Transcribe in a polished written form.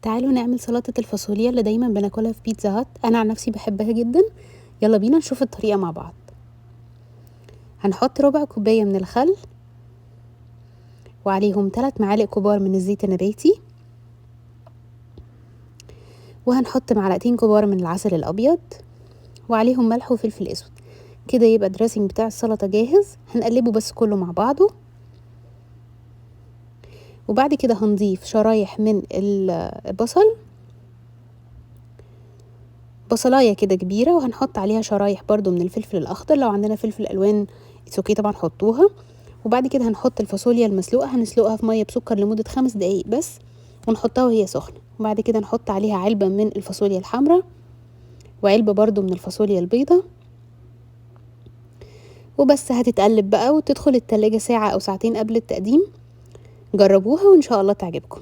تعالوا نعمل سلطة الفاصوليا اللي دايما بناكلها في بيتزا هات. انا عن نفسي بحبها جدا. يلا بينا نشوف الطريقة مع بعض. هنحط ربع كوباية من الخل وعليهم 3 معالق كبار من الزيت النباتي، وهنحط معلقتين كبار من العسل الابيض وعليهم ملح وفلفل اسود. كده يبقى الدريسنج بتاع السلطة جاهز. هنقلبه بس كله مع بعضه، وبعد كده هنضيف شرايح من البصل، بصلايه كده كبيره، وهنحط عليها شرايح برضو من الفلفل الاخضر. لو عندنا فلفل الوان اوكي طبعا حطوها. وبعد كده هنحط الفاصوليا المسلوقه، هنسلقها في ميه بسكر لمده 5 دقايق بس، ونحطها وهي سخنه. وبعد كده نحط عليها علبه من الفاصوليا الحمراء وعلبه برضو من الفاصوليا البيضاء، وبس. هتتقلب بقى وتدخل التلاجة ساعه او ساعتين قبل التقديم. جربوها وان شاء الله تعجبكم.